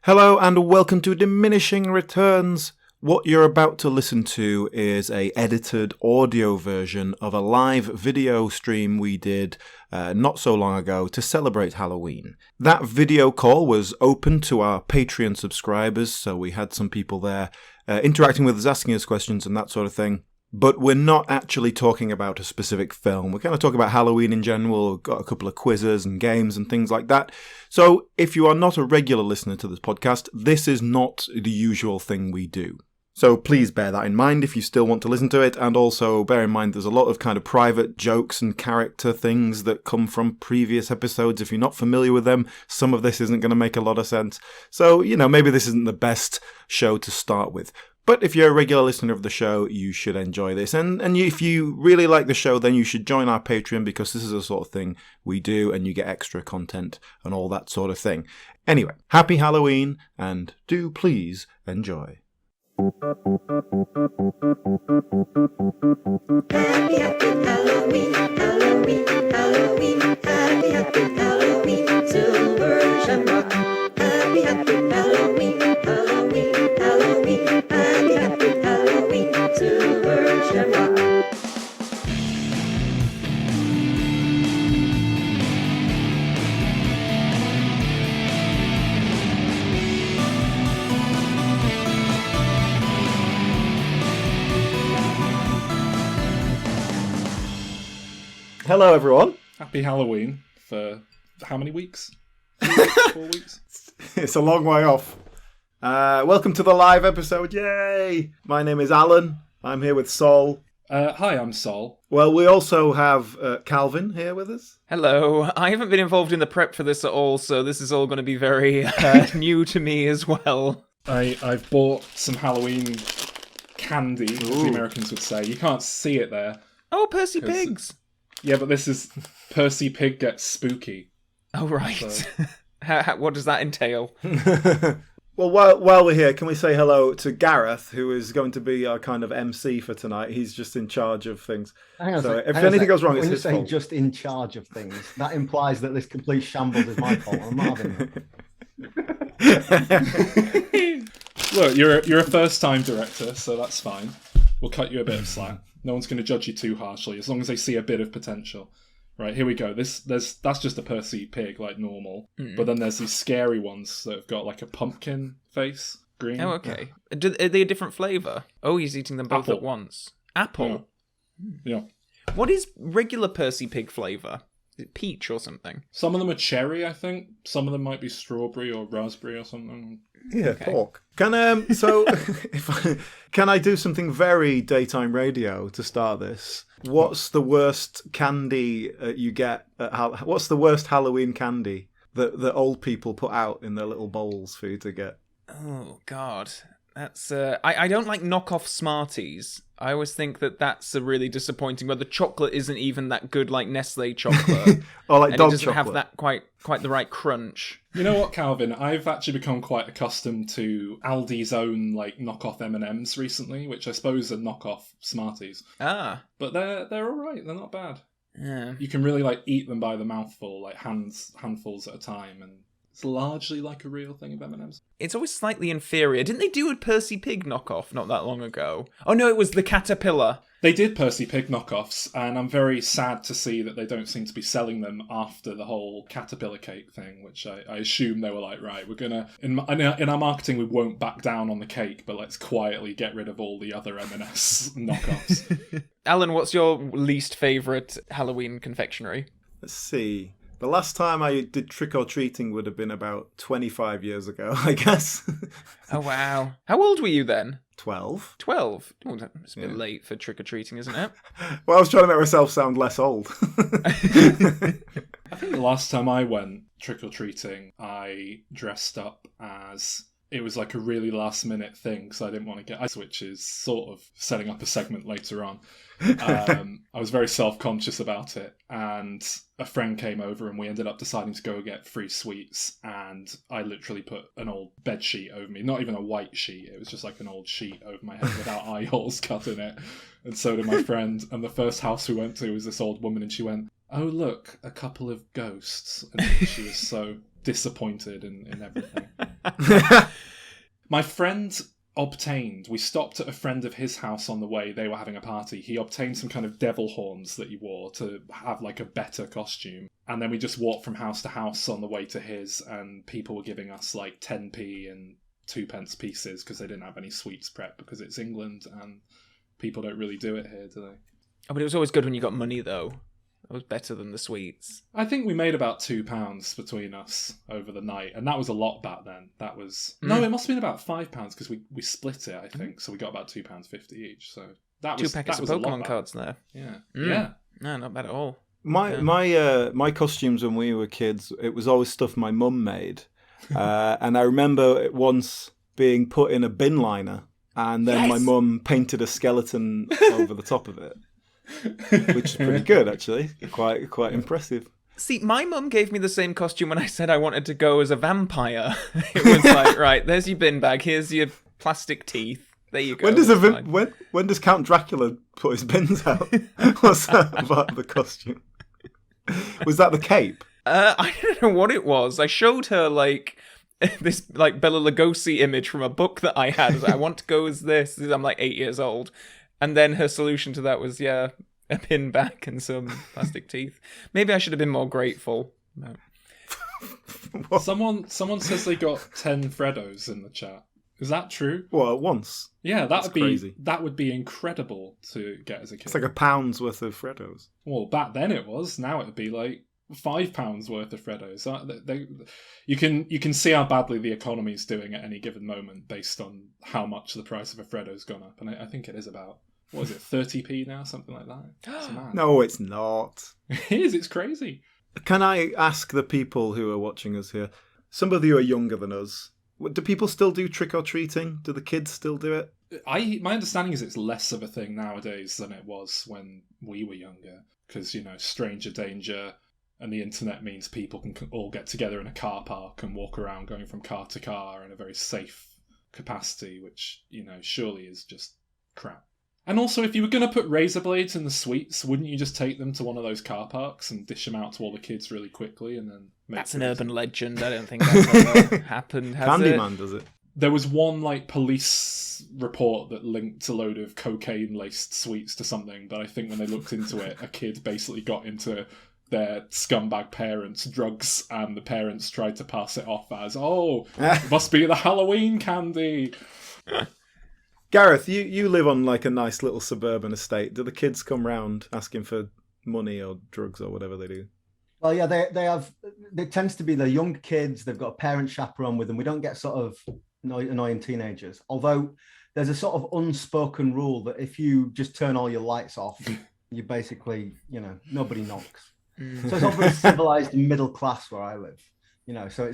Hello and welcome to Diminishing Returns. What you're about to listen to is a edited audio version of a live video stream we did not so long ago to celebrate Halloween. That video call was open to our Patreon subscribers, so we had some people there interacting with us, asking us questions and that sort of thing. But we're not actually talking about a specific film. We're kind of talking about Halloween in general. We've got a couple of quizzes and games and things like that. So if you are not a regular listener to this podcast, this is not the usual thing we do. So please bear that in mind if you still want to listen to it. And also bear in mind there's a lot of kind of private jokes and character things that come from previous episodes. If you're not familiar with them, some of this isn't going to make a lot of sense. So, maybe this isn't the best show to start with. But if you're a regular listener of the show, you should enjoy this. And if you really like the show, then you should join our Patreon because this is the sort of thing we do and you get extra content and all that sort of thing. Anyway, happy Halloween and do please enjoy. Happy, happy Halloween, Halloween, Halloween. Happy, happy Halloween, silver shamrock. Happy, happy Halloween, Halloween, Halloween. Happy, happy Halloween, silver shamrock. Hello, everyone. Happy Halloween for how many weeks? 4 weeks? It's a long way off. Welcome to the live episode. Yay! My name is Alan. I'm here with Sol. Hi, I'm Sol. Well, we also have Calvin here with us. Hello. I haven't been involved in the prep for this at all, so this is all going to be very new to me as well. I've bought some Halloween candy, as the Americans would say. You can't see it there. Oh, Percy Pigs. Yeah, but this is Percy Pig Gets Spooky. Oh, right. So. What does that entail? Well, while we're here, can we say hello to Gareth, who is going to be our kind of MC for tonight? He's just in charge of things. So if anything goes wrong, it's his fault. When you say just in charge of things, that implies that this complete shambles is my fault. I'm not having it. Look, you're a first-time director, so that's fine. We'll cut you a bit of slack. No one's going to judge you too harshly, as long as they see a bit of potential. Right, here we go. That's just a Percy pig, like normal. But then there's these scary ones that have got like a pumpkin face, green. Oh, okay. Are they a different flavour? Oh, he's eating them both Apple. at once. Apple? Yeah. What is regular Percy Pig flavour? Is it peach or something? Some of them are cherry, I think. Some of them might be strawberry or raspberry or something. Yeah, Okay. pork. Can I do something very daytime radio to start this? What's the worst candy you get? What's the worst Halloween candy that old people put out in their little bowls for you to get? Oh, God. That's I don't like knockoff Smarties. I always think that's a really disappointing, where the chocolate isn't even that good, like Nestle chocolate. Or like and dog it doesn't chocolate. have that quite the right crunch. You know what, Calvin? I've actually become quite accustomed to Aldi's own like knockoff M&Ms recently, which I suppose are knockoff Smarties. Ah. But they're all right. They're not bad. Yeah. You can really like eat them by the mouthful, like handfuls at a time, and it's largely like a real thing of M&Ms. It's always slightly inferior. Didn't they do a Percy Pig knockoff not that long ago? Oh no, it was the Caterpillar. They did Percy Pig knockoffs, and I'm very sad to see that they don't seem to be selling them after the whole Caterpillar cake thing, which I assume they were like, right, we're gonna in our marketing we won't back down on the cake, but let's quietly get rid of all the other M&S knockoffs. Alan, what's your least favourite Halloween confectionery? Let's see. The last time I did trick-or-treating would have been about 25 years ago, I guess. Oh wow. How old were you then? 12. 12. Oh, that's a bit late for trick-or-treating, isn't it? Well, I was trying to make myself sound less old. I think the last time I went trick-or-treating, I dressed up as... It was like a really last-minute thing, because I didn't want to get... Which is sort of setting up a segment later on. I was very self-conscious about it, and a friend came over and we ended up deciding to go get free sweets, and I literally put an old bed sheet over me. Not even a white sheet, it was just like an old sheet over my head without eye holes cut in it. And so did my friend, and the first house we went to was this old woman, and she went, "Oh look, a couple of ghosts." And she was so disappointed in everything. My friend obtained, we stopped at a friend of his house on the way, they were having a party. He obtained some kind of devil horns that he wore to have like a better costume. And then we just walked from house to house on the way to his, and people were giving us like 10p and 2p pieces because they didn't have any sweets prep because it's England and people don't really do it here, do they? Oh, but it was always good when you got money, though. It was better than the sweets. I think we made about £2 between us over the night, and that was a lot back then. That was no, it must have been about £5 because we split it, I think. So we got about £2.50 each. So that was 2 packets that of was a lot Pokemon back. cards there. Yeah, Mm. yeah. No, not bad at all. My costumes when we were kids, it was always stuff my mum made, and I remember it once being put in a bin liner, and then my mum painted a skeleton over the top of it, which is pretty good actually, quite impressive. See, my mum gave me the same costume when I said I wanted to go as a vampire. It was like, right, there's your bin bag, here's your plastic teeth. There you go. When does Count Dracula put his bins out? What's that about the costume? Was that the cape? I don't know what it was. I showed her like this like Bela Lugosi image from a book that I had. I was like, I want to go as this. I'm like 8 years old, and then her solution to that was a pin back and some plastic teeth. Maybe I should have been more grateful. No. Someone says they got 10 Freddos in the chat. Is that true? Well, once. Yeah, That's crazy. that would be incredible to get as a kid. It's like £1 worth of Freddos. Well, back then it was. Now it'd be like £5 worth of Freddos. You can see how badly the economy's doing at any given moment based on how much the price of a Freddo's gone up. And I think it is about, what is it, 30p now, something like that. It's mad. No, it's not. It is. It's crazy. Can I ask the people who are watching us here? Some of you are younger than us. Do people still do trick-or-treating? Do the kids still do it? My understanding is it's less of a thing nowadays than it was when we were younger. Because, stranger danger and the internet means people can all get together in a car park and walk around going from car to car in a very safe capacity, which, surely is just crap. And also, if you were going to put razor blades in the sweets, wouldn't you just take them to one of those car parks and dish them out to all the kids really quickly and then make That's an it? urban legend. I don't think that's ever happened, has Candyman it? does it. There was one police report that linked a load of cocaine-laced sweets to something, but I think when they looked into it, a kid basically got into their scumbag parents' drugs, and the parents tried to pass it off as, it must be the Halloween candy. Gareth, you live on like a nice little suburban estate. Do the kids come round asking for money or drugs or whatever they do? Well, yeah, they have. It tends to be the young kids. They've got a parent chaperone with them. We don't get sort of annoying teenagers. Although there's a sort of unspoken rule that if you just turn all your lights off, you basically, nobody knocks. So it's all very civilized and middle class where I live. So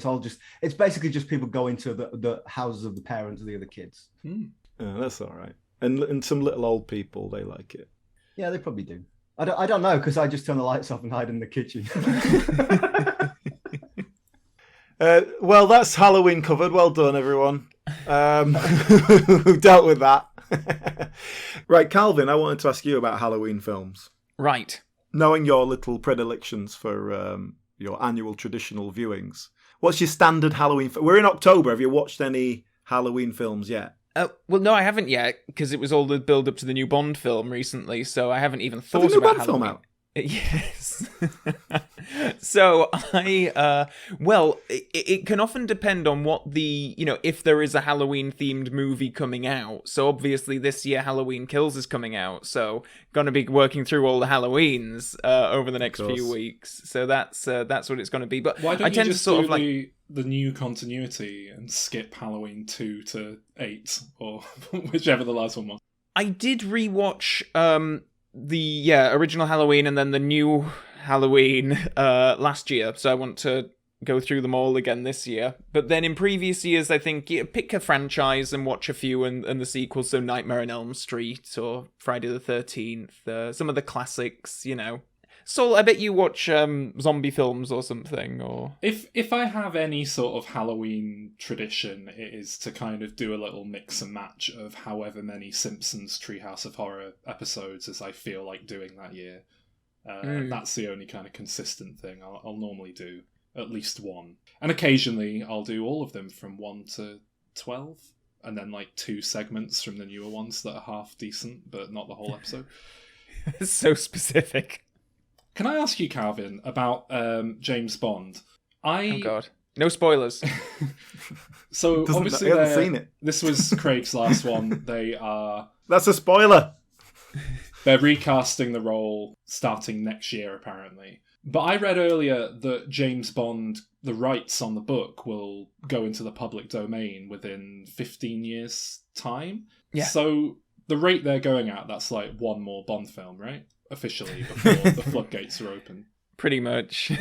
it's basically just people going to the houses of the parents of the other kids. That's all right. And some little old people, they like it. Yeah, they probably do. I don't know, because I just turn the lights off and hide in the kitchen. Well, that's Halloween covered. Well done, everyone. Who dealt with that. Right, Calvin, I wanted to ask you about Halloween films. Right. Knowing your little predilections for your annual traditional viewings, what's your standard Halloween film? We're in October. Have you watched any Halloween films yet? Well, no, I haven't yet, because it was all the build-up to the new Bond film recently, so I haven't even thought Is the new about Bond film Halloween. out? Yes. So it can often depend on what if there is a Halloween-themed movie coming out. So obviously this year Halloween Kills is coming out, so going to be working through all the Halloweens over the next few weeks. So that's what it's going to be. But why don't I tend you to just sort of do the new continuity and skip Halloween 2 to 8, or whichever the last one was? I did rewatch the original Halloween and then the new Halloween last year, so I want to go through them all again this year. But then in previous years, I think pick a franchise and watch a few and the sequels, so Nightmare on Elm Street or Friday the 13th, some of the classics, So I bet you watch zombie films or something, or... If I have any sort of Halloween tradition, it is to kind of do a little mix and match of however many Simpsons Treehouse of Horror episodes as I feel like doing that year. That's the only kind of consistent thing I'll normally do. at least one. And occasionally I'll do all of them from 1 to 12, and then like 2 segments from the newer ones that are half decent, but not the whole episode. It's so specific. Can I ask you, Calvin, about James Bond? Oh God. No spoilers. So obviously, he hasn't seen it. This was Craig's last one. That's a spoiler. They're recasting the role starting next year, apparently. But I read earlier that James Bond, the rights on the book, will go into the public domain within 15 years' time. Yeah. So the rate they're going at, that's like one more Bond film, right? Officially, before the floodgates are open. Pretty much.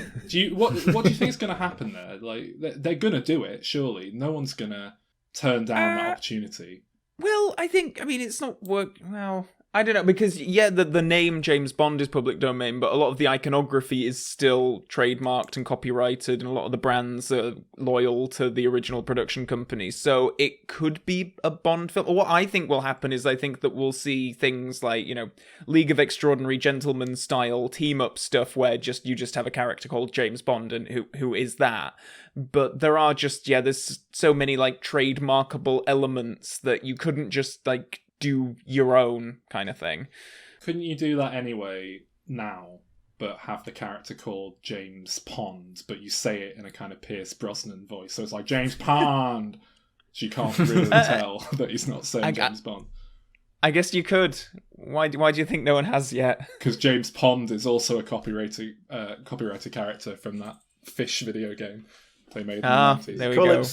What do you think is going to happen there? Like, they're going to do it, surely. No one's going to turn down that opportunity. Well, I mean, it's not work. Well, I don't know, because the name James Bond is public domain, but a lot of the iconography is still trademarked and copyrighted, and a lot of the brands are loyal to the original production company. So it could be a Bond film. What I think will happen is I think that we'll see things like, League of Extraordinary Gentlemen style team up stuff where you just have a character called James Bond, and who is that? But there are there's so many like trademarkable elements that you couldn't just like do your own kind of thing. Couldn't you do that anyway now, but have the character called James Pond, but you say it in a kind of Pierce Brosnan voice, so it's like James Pond. So you can't really tell that he's not saying James Bond. I guess you could. Why do you think no one has yet? Because James Pond is also a copyrighted character from that Fish video game they made in the 90s. There we Call go. him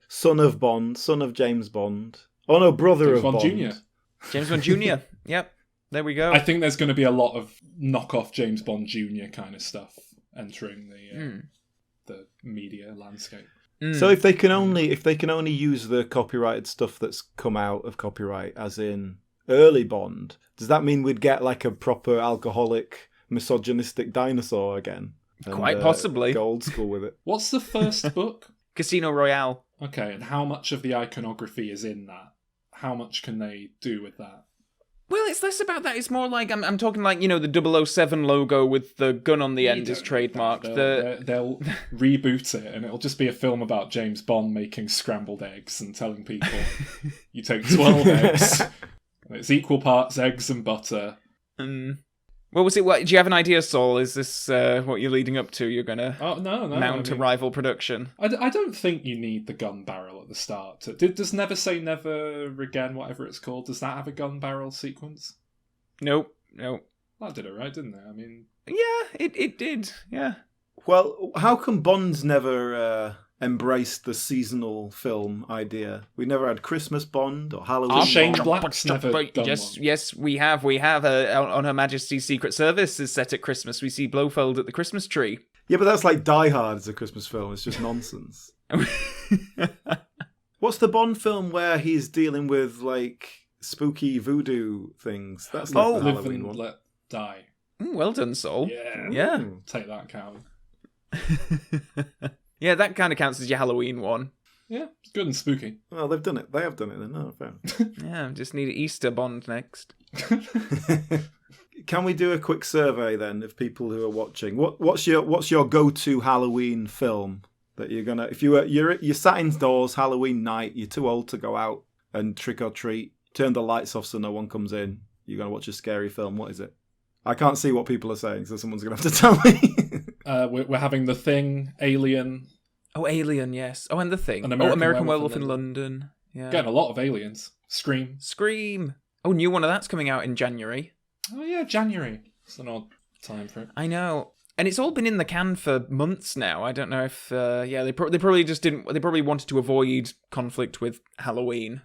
son of Bond, son of James Bond. Oh no, brother James of Bond. Jr. James Bond Jr. Yep. There we go. I think there's going to be a lot of knockoff James Bond Jr. kind of stuff entering the media landscape. So if they can only use the copyrighted stuff that's come out of copyright, as in early Bond, does that mean we'd get like a proper alcoholic, misogynistic dinosaur again? And, Quite possibly. Go old school with it. What's the first book? Casino Royale. Okay, and how much of the iconography is in that? How much can they do with that? Well, it's less about that. It's more like I'm talking like the 007 logo with the gun on the end is trademarked. They'll reboot it, and it'll just be a film about James Bond making scrambled eggs and telling people you take 12 eggs, and it's equal parts eggs and butter. What was it? What, do you have an idea, Saul? Is this what you're leading up to? You're gonna mount a rival production? I don't think you need the gun barrel at the start. Does Never Say Never Again, whatever it's called, does that have a gun barrel sequence? Nope. That did it right, didn't it? I mean, yeah, it did. Yeah. Well, how come Bond's never embraced the seasonal film idea? We never had Christmas Bond or Halloween. Shane Bond. Black's never done one. Yes, we have. On Her Majesty's Secret Service is set at Christmas. We see Blofeld at the Christmas tree. Yeah, but that's like Die Hard as a Christmas film. It's just nonsense. What's the Bond film where he's dealing with like spooky voodoo things? That's like the Live Halloween and one. Let Die. Well done, Saul. Yeah. Take that, Calvin. Yeah, that kind of counts as your Halloween one. Yeah, it's good and spooky. Well, they've done it. They have done it then. No, fair. Yeah, just need Easter Bond next. Can we do a quick survey then of people who are watching? What's your go-to Halloween film that you're gonna? If you're sat indoors Halloween night, you're too old to go out and trick or treat. Turn the lights off so no one comes in. You're gonna watch a scary film. What is it? I can't see what people are saying, so someone's gonna have to tell me. We're having The Thing, Alien. Oh, Alien, yes. Oh, and The Thing. American Werewolf in London. Yeah. Getting a lot of aliens. Scream. Oh, new one of that's coming out in January. Oh yeah, January. It's an odd time for it. I know. And it's all been in the can for months now. I don't know if they probably just didn't. They probably wanted to avoid conflict with Halloween.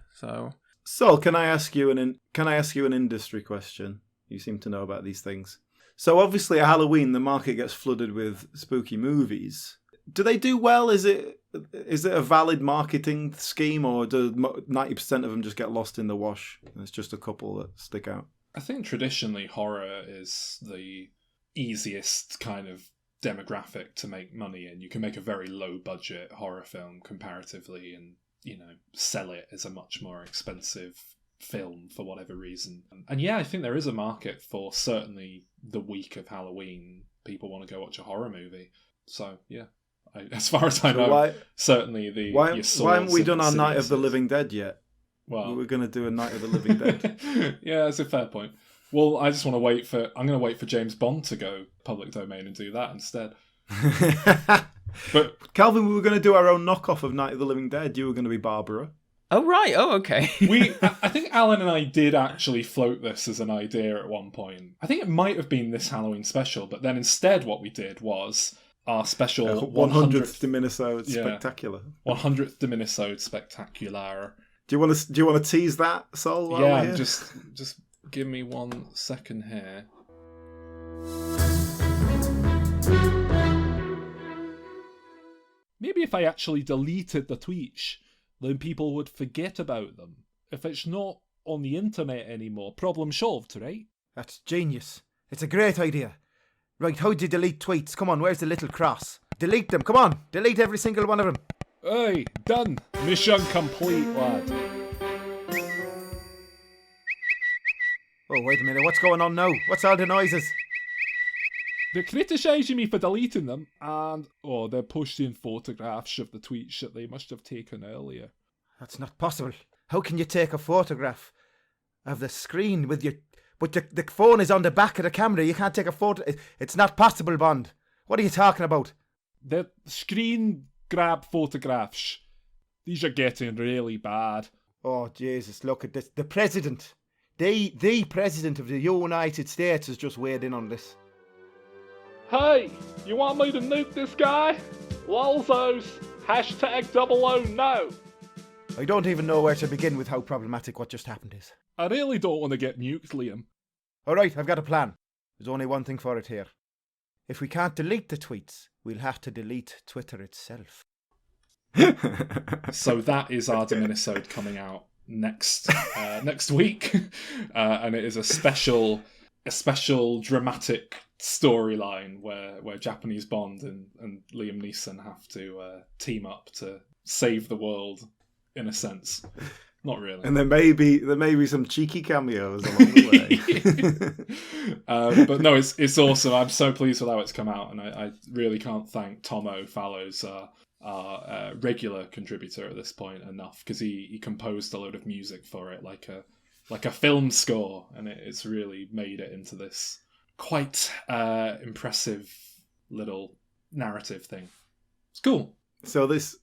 So can I ask you an industry question? You seem to know about these things. So obviously at Halloween the market gets flooded with spooky movies. Do they do well? Is it a valid marketing scheme, or do 90% of them just get lost in the wash? And it's just a couple that stick out. I think traditionally horror is the easiest kind of demographic to make money in. You can make a very low budget horror film comparatively and, sell it as a much more expensive film for whatever reason. And yeah, I think there is a market for certainly the week of Halloween. People want to go watch a horror movie. So yeah, As far as I know, why certainly the why your Saws haven't we and done our Night of the Insidiouses. Living Dead yet? Well, We were going to do a Night of the Living Dead. Yeah, that's a fair point. Well, I just want to wait for. I'm going to wait for James Bond to go public domain and do that instead. But Calvin, we were going to do our own knockoff of Night of the Living Dead. You were going to be Barbara. Oh, right. Oh, okay. I think Alan and I did actually float this as an idea at one point. I think it might have been this Halloween special, but then instead what we did was our special 100th Diminisode Yeah. Spectacular. 100th Diminisode Spectacular. Do you want to tease that, Sol? while we're Yeah, here? just give me 1 second here. Maybe if I actually deleted the tweets, then people would forget about them. If it's not on the internet anymore, problem solved, right? That's genius. It's a great idea. Right, how do you delete tweets? Come on, where's the little cross? Delete them, come on. Delete every single one of them. Hey, done. Mission complete, lad. Oh, wait a minute, what's going on now? What's all the noises? They're criticising me for deleting them, and they're posting photographs of the tweets that they must have taken earlier. That's not possible. How can you take a photograph of the screen with your... But the phone is on the back of the camera. You can't take a photo. It's not possible, Bond. What are you talking about? The screen grab photographs. These are getting really bad. Oh, Jesus, look at this. The president, the president of the United States has just weighed in on this. Hey, you want me to nuke this guy? Lolzos. Hashtag 00 no. I don't even know where to begin with how problematic what just happened is. I really don't want to get nuked, Liam. All right, I've got a plan. There's only one thing for it here. If we can't delete the tweets, we'll have to delete Twitter itself. So that is our Diminisode coming out next week, and it is a special dramatic storyline where Japanese Bond and Liam Neeson have to team up to save the world, in a sense. Not really. And there may be some cheeky cameos along the way. But no, it's awesome. I'm so pleased with how it's come out, and I really can't thank Tomo Fallows, our regular contributor at this point, enough, because he composed a load of music for it, like a film score, and it's really made it into this quite impressive little narrative thing. It's cool. So this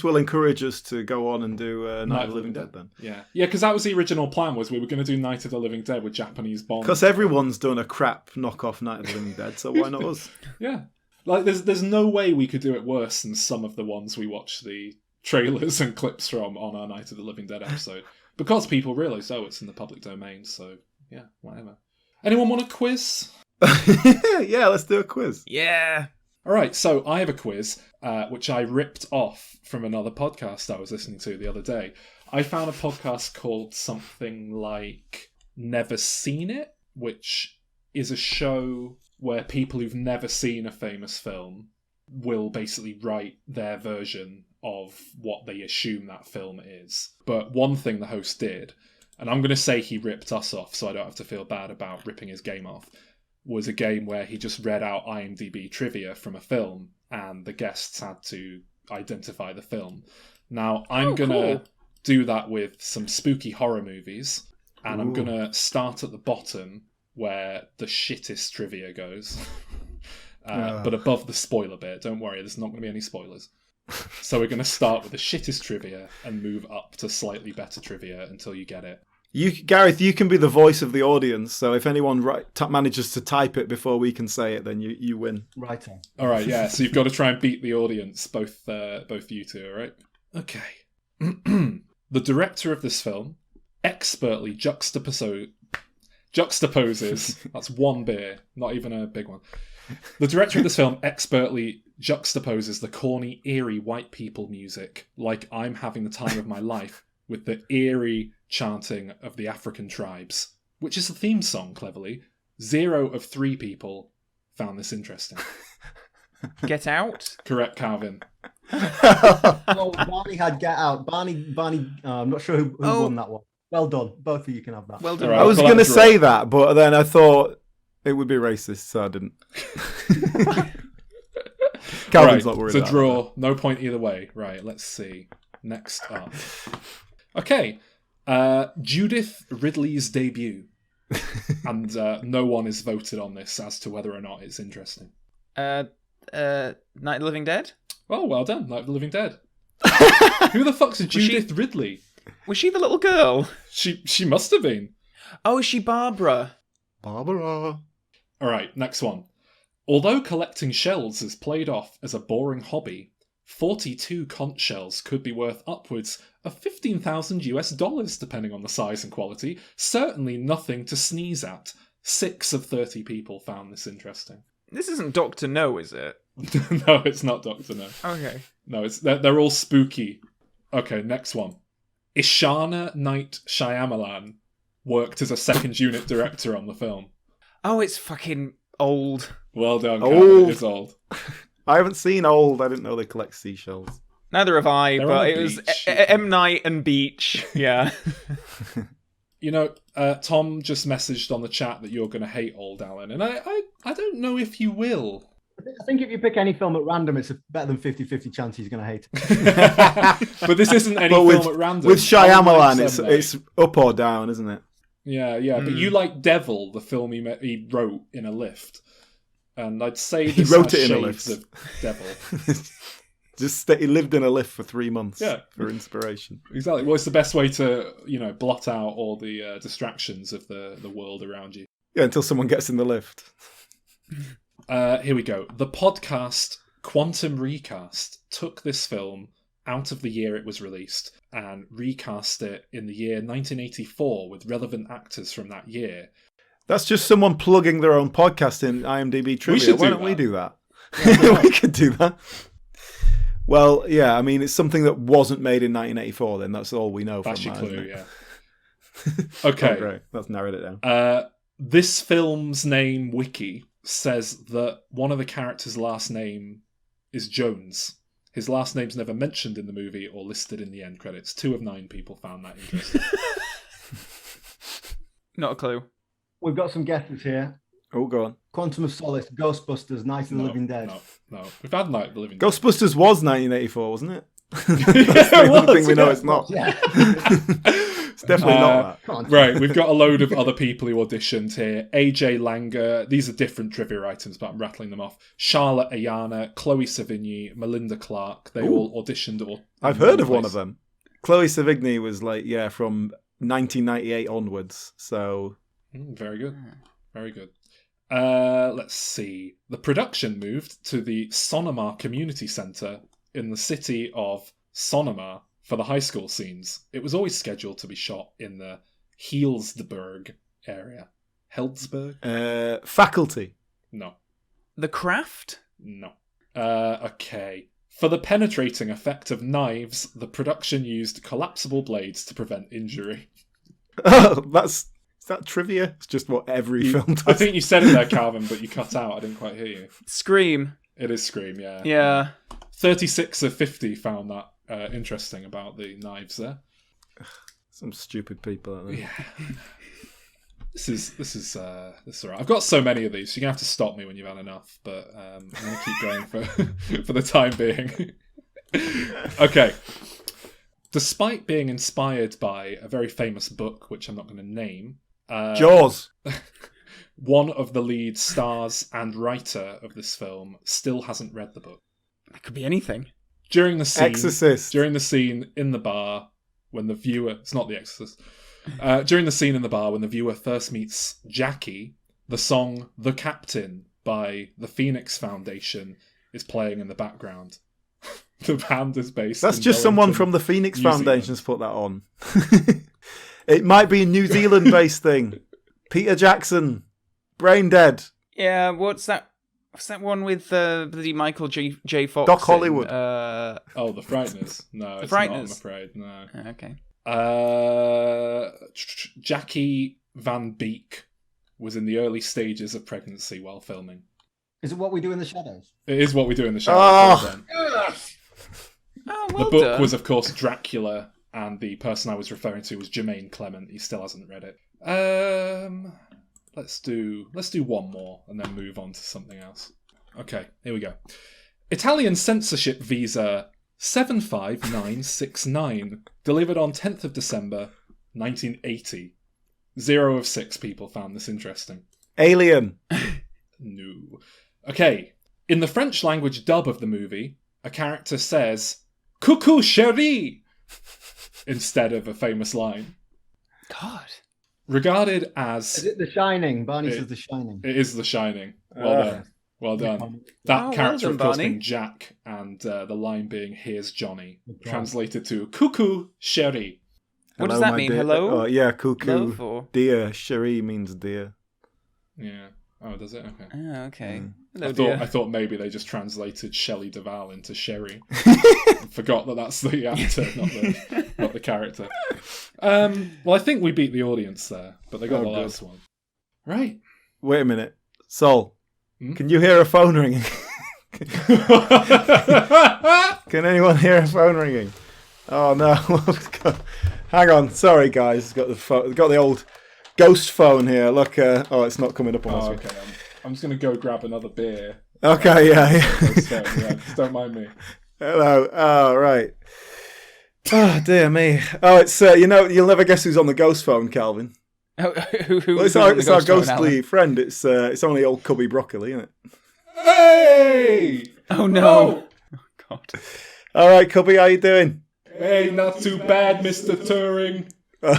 will encourage us to go on and do Night of the Living Dead then. Yeah, because that was the original plan, was we were going to do Night of the Living Dead with Japanese Bond. Because everyone's done a crap knockoff Night of the Living Dead, so why not us? Yeah. Like, there's no way we could do it worse than some of the ones we watched the trailers and clips from on our Night of the Living Dead episode. Because people realise, it's in the public domain, so yeah, whatever. Anyone want a quiz? Yeah, let's do a quiz. Yeah. All right, so I have a quiz, which I ripped off from another podcast I was listening to the other day. I found a podcast called something like Never Seen It, which is a show where people who've never seen a famous film will basically write their version of what they assume that film is. But one thing the host did, and I'm going to say he ripped us off so I don't have to feel bad about ripping his game off, was a game where he just read out IMDb trivia from a film and the guests had to identify the film. Now, I'm going to do that with some spooky horror movies, and I'm going to start at the bottom where the shittest trivia goes. But above the spoiler bit. Don't worry, there's not going to be any spoilers. So we're going to start with the shittest trivia and move up to slightly better trivia until you get it. Gareth, you can be the voice of the audience, so if anyone manages to type it before we can say it, then you win. Right on. All right, yeah, so you've got to try and beat the audience, both you two, all right? Okay. The director of this film expertly juxtaposes, that's one beer, not even a big one. The director of this film expertly juxtaposes the corny, eerie white people music, like I'm having the time of my life, with the eerie chanting of the African tribes, which is the theme song, cleverly. 0 of 3 people found this interesting. Get Out? Correct, Calvin. Well, Barney had Get Out. Barney. I'm not sure who won that one. Well done. Both of you can have that. Well done. All right, I was well, going to that's say that, but then I thought it would be racist, so I didn't. Calvin's right, not worried it's a about draw. No point either way. Right, let's see. Next up. Okay. Judith Ridley's debut. And no one is voted on this as to whether or not it's interesting. Night of the Living Dead? Oh, well done. Night of the Living Dead. Who the fuck's Judith Ridley? Was she the little girl? She must have been. Oh, is she Barbara? Barbara. Alright, next one. Although collecting shells is played off as a boring hobby, 42 conch shells could be worth upwards of $15,000 depending on the size and quality. Certainly nothing to sneeze at. 6 of 30 people found this interesting. This isn't Dr. No, is it? No, it's not Dr. No. Okay. No, they're all spooky. Okay, next one. Ishana Knight Shyamalan worked as a second unit director on the film. Oh, it's fucking old. Well done, Old. Cameron. It's old. I haven't seen Old. I didn't know they collect seashells. Neither have I, They're on but a it was beach. M. Night and Beach. Yeah. You know, Tom just messaged on the chat that you're going to hate Old, Alan, and I don't know if you will. I think if you pick any film at random, it's a better than 50-50 chance he's going to hate it. But this isn't any But film at random. With Shyamalan, Unlike Sunday. it's up or down, isn't it? Yeah, but you like Devil, the film he wrote in a lift. And I'd say He this wrote has it in a shades lift. of Devil. He lived in a lift for 3 months for inspiration. Exactly. Well, it's the best way to, blot out all the distractions of the world around you. Yeah, until someone gets in the lift. Here we go. The podcast Quantum Recast took this film out of the year it was released and recast it in the year 1984 with relevant actors from that year. That's just someone plugging their own podcast in IMDb trivia. should Why do don't we that. do that? We could do that. Well, yeah, I mean, it's something that wasn't made in 1984, then. That's all we know That's from your that, clue, isn't it? yeah. Okay. Oh, great. That's narrowed it down. This film's name wiki says that one of the characters' last name is Jones. His last name's never mentioned in the movie or listed in the end credits. 2 of 9 people found that interesting. Not a clue. We've got some guesses here. Oh, go on. Quantum of Solace, Ghostbusters, Night of the Living Dead. No. We've had Night of the Living Dead. Ghostbusters was 1984, wasn't it? Yeah, That's the it only was, thing we know yeah. it's not. Yeah. It's definitely not that. Come on. Right, we've got a load of other people who auditioned here. AJ Langer, these are different trivia items, but I'm rattling them off. Charlotte Ayana, Chloe Sevigny, Melinda Clark, they all auditioned. I've heard of one of them. Chloe Sevigny was from 1998 onwards, so... Very good. Very good. Let's see. The production moved to the Sonoma Community Centre in the city of Sonoma for the high school scenes. It was always scheduled to be shot in the Healdsburg area. Healdsburg? Faculty. No. The Craft? No. Okay. For the penetrating effect of knives, the production used collapsible blades to prevent injury. Oh, is that trivia? It's just what every film does. I think you said it there, Calvin, but you cut out. I didn't quite hear you. Scream. It is Scream, yeah. Yeah. 36 of 50 found that interesting about the knives there. Some stupid people out there. Yeah. This is all right. I've got so many of these, so you're gonna have to stop me when you've had enough. But I'm gonna keep going for the time being. Okay. Despite being inspired by a very famous book, which I'm not going to name, Jaws. one of the lead stars and writer of this film still hasn't read the book. It could be anything. During the scene, Exorcist. During the scene in the bar, when the viewer... It's not The Exorcist. During the scene in the bar, when the viewer first meets Jackie, the song The Captain by the Phoenix Foundation is playing in the background. The band is based That's in just someone Wellington, from the Phoenix New Foundation's put that on. It might be a New Zealand-based thing. Peter Jackson. Brain Dead. Yeah, what's that? What's that one with bloody Michael J. Fox? Doc Hollywood. Oh, The Frighteners. No, The it's not, I'm Frighteners. afraid. No. Okay. Jackie Van Beek was in the early stages of pregnancy while filming. Is it What We Do in the Shadows? It is What We Do in the Shadows. Oh. Oh, The well book done. was, of course, Dracula, and the person I was referring to was Jermaine Clement. He still hasn't read it. Let's do one more and then move on to something else. Okay, here we go. Italian censorship visa 75969, delivered on 10th of December 1980. 0 of 6 people found this interesting. Alien. No. Okay, in the French language dub of the movie, a character says, "Coucou chérie," instead of a famous line. God. Regarded Is as... it The Shining? Barney says The Shining. It is The Shining. Well done. Well done. That well character, done, of course, Barney. being Jack, and the line being, "Here's Johnny," translated to "Coucou chérie." What does Hello, that my mean? dear. Hello? Oh, yeah, cuckoo. Love or... Dear. Cherie means dear. Yeah. Oh, does it? Okay. Ah, okay. Hello, I dear. thought maybe they just translated Shelley Duvall into Sherry. Forgot that that's the actor, not the character. Well, I think we beat the audience there, but they got the good. last one. Right. Wait a minute. Sol, Hmm? can you hear a phone ringing? Can anyone hear a phone ringing? Oh no! Hang on. Sorry, guys. Got the old ghost phone here. Look. It's not coming up on my Oh, screen. okay. I'm just going to go grab another beer. Okay. Yeah. Just don't mind me. Hello. Oh, right. Oh dear me. Oh, it's you'll never guess who's on the ghost phone, Calvin. Who Well, it's our ghostly friend. It's only old Cubby Broccoli, isn't it? Hey! Oh no! Oh God! All right, Cubby, how you doing? Hey, not too bad, Mr. Turing.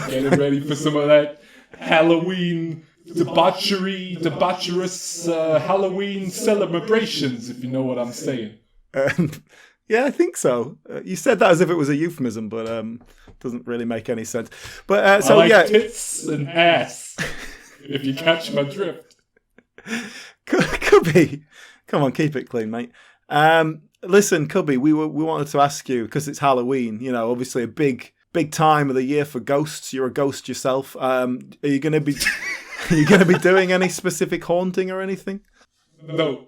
Getting ready for some of that Halloween debaucherous Halloween celebrations, if you know what I'm saying. Yeah, I think so. You said that as if it was a euphemism, but doesn't really make any sense. But I so like yeah, tits and ass, if you catch my drift. Cubby, come on, keep it clean, mate. Listen, Cubby, we wanted to ask you because it's Halloween. You know, obviously a big time of the year for ghosts. You're a ghost yourself. Are you going to be doing any specific haunting or anything? No.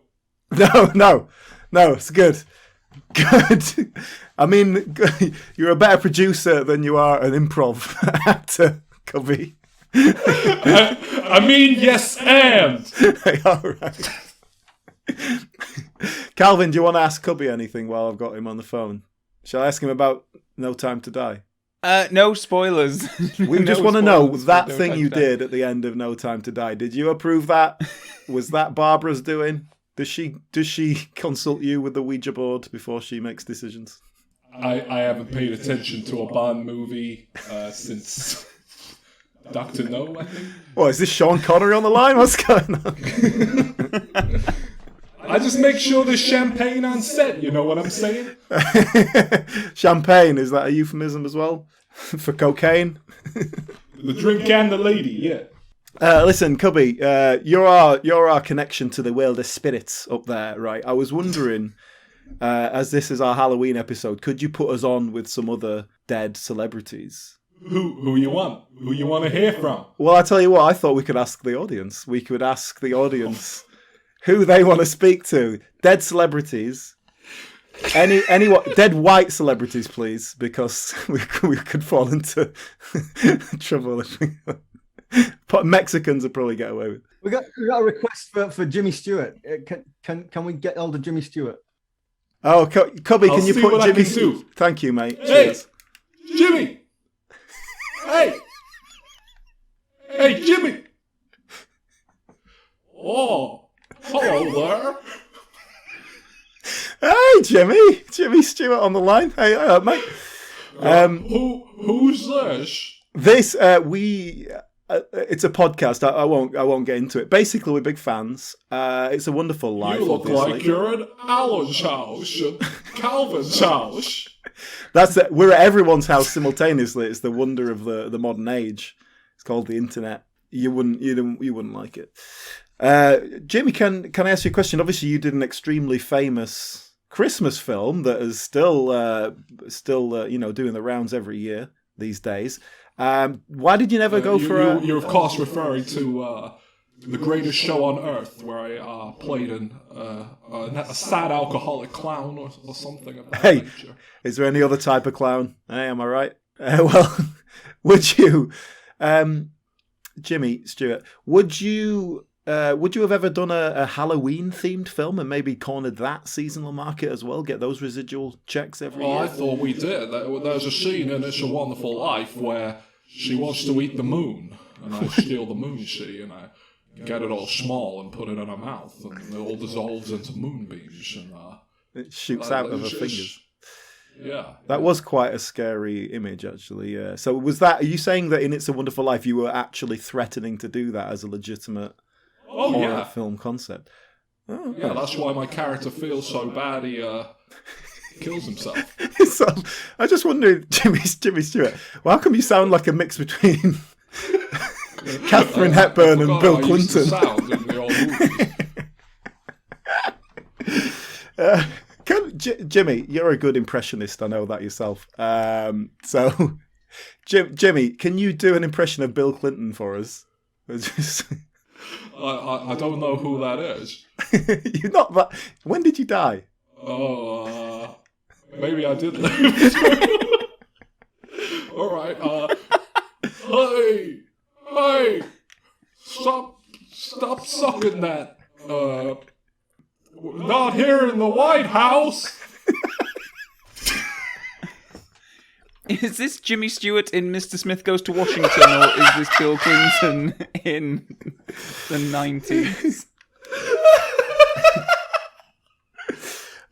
No. It's good. Good. I mean, you're a better producer than you are an improv actor, Cubby. I mean, yes, and. All right. Calvin, do you want to ask Cubby anything while I've got him on the phone? Shall I ask him about No Time to Die? No spoilers. We No just want to know spoilers for that No thing Time you to Die. did at the end of No Time to Die. Did you approve that? Was that Barbara's doing? Does she consult you with the Ouija board before she makes decisions? I haven't paid attention to a Bond movie since Dr. No, I think. What, is this Sean Connery on the line? What's going on? I just make sure there's champagne on set, you know what I'm saying? Champagne, is that a euphemism as well? For cocaine? The drink and the lady, yeah. Listen, Cubby, you're our connection to the world of spirits up there, right? I was wondering, as this is our Halloween episode, could you put us on with some other dead celebrities? Who you want? Who you want to hear from? Well, I tell you what, I thought we could ask the audience. We could ask the audience who they want to speak to. Dead celebrities. Any dead white celebrities, please, because we could fall into trouble if we. Mexicans would probably get away with. We got a request for Jimmy Stewart. Can we get hold of Jimmy Stewart? Oh, Cubby, I'll can you see put what I Jimmy? can do. Thank you, mate. Hey, Cheers. Jimmy! Hey! Hey, Jimmy! Oh, hello there. Hey, Jimmy Stewart on the line. Hey, mate. Who's this? This it's a podcast. I won't get into it. Basically, we're big fans. It's a wonderful life. You look obviously. like you're at Alan's house and Calvin's house. That's it. We're at everyone's house simultaneously. It's the wonder of the modern age. It's called the internet. You wouldn't like it. Jimmy, can I ask you a question? Obviously, you did an extremely famous Christmas film that is still doing the rounds every year these days. Why did you never go for You're of course referring to The Greatest Show on Earth, where I played a sad alcoholic clown or something of that nature. Is there any other type of clown? Hey, am I right? Well, would you, Jimmy Stewart, would you would you have ever done a Halloween-themed film and maybe cornered that seasonal market as well? Get those residual checks every year? I thought we did. There's a scene in It's a Wonderful Life where she wants to eat the moon, and I steal the moon she, and I get it all small and put it in her mouth, and it all dissolves into moonbeams, and it shoots out of her fingers. Yeah. That was quite a scary image, actually, yeah. So was that, are you saying that in It's a Wonderful Life you were actually threatening to do that as a legitimate horror film concept? Oh, yeah, that's why my character feels so bad he kills himself. So, I just wondered, Jimmy Stewart, well, how come you sound like a mix between Catherine Hepburn and Bill Clinton? Sound in the old movies. Jimmy, you're a good impressionist. I know that yourself. So, Jimmy, can you do an impression of Bill Clinton for us? I don't know who that is. You're not that. When did you die? Oh, maybe I did live. All right. Hey, stop sucking that. Not here in the White House. Is this Jimmy Stewart in Mr. Smith Goes to Washington, or is this Bill Clinton in the 90s?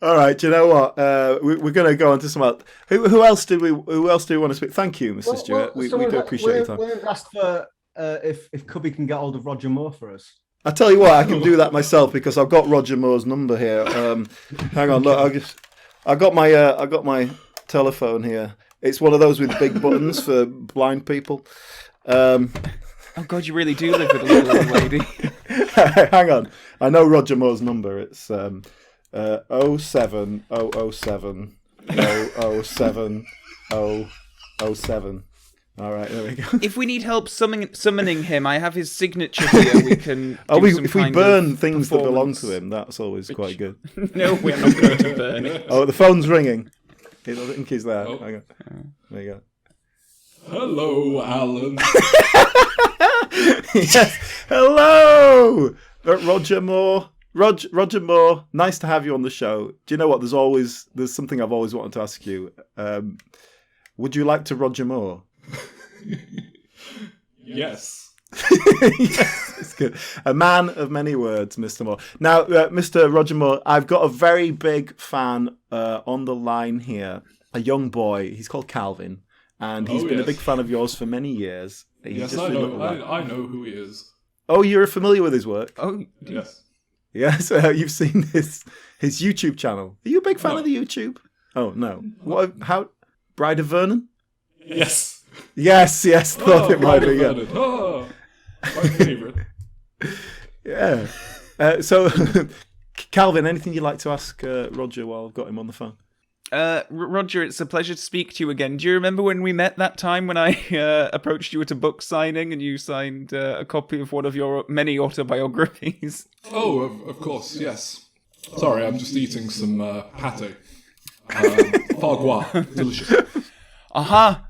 All right, do you know what? We're going to go on to some else. Who else do we want to speak? Thank you, Mr. Stewart. We do appreciate your time. We asked for if Cubby can get hold of Roger Moore for us. I tell you what, I can do that myself because I've got Roger Moore's number here. Hang on, look, I got my telephone here. It's one of those with big buttons for blind people. Oh God, you really do live with a little old lady. Hang on, I know Roger Moore's number. It's 07007 007 007. All right, there we go. If we need help summoning him, I have his signature here. We can. If we burn things that belong to him, that's always quite good. No, we're not going to burn it. Oh, the phone's ringing. I think he's there. Oh. Hang on. There you go. Hello, Alan. Yes. Hello, Roger Moore. Roger Moore. Nice to have you on the show. Do you know what? There's something I've always wanted to ask you. Would you like to Roger Moore? Yes. Yes, it's good. A man of many words, Mr. Moore. Now, Mr. Roger Moore, I've got a very big fan on the line here. A young boy. He's called Calvin, and he's been a big fan of yours for many years. Yes, I know. I know who he is. Oh, you're familiar with his work? Oh, yes. Yes, you've seen his YouTube channel. Are you a big fan of the YouTube? Oh no. What? How? Bride of Vernon? Yes. Yes. Thought it might be. Yeah. Oh, my favourite. Yeah. So, Calvin, anything you'd like to ask Roger while I've got him on the phone? Roger, it's a pleasure to speak to you again. Do you remember when we met that time when I approached you at a book signing and you signed a copy of one of your many autobiographies? Oh, of course, yes. Sorry, I'm just eating some pate. Foie gras, delicious. Aha!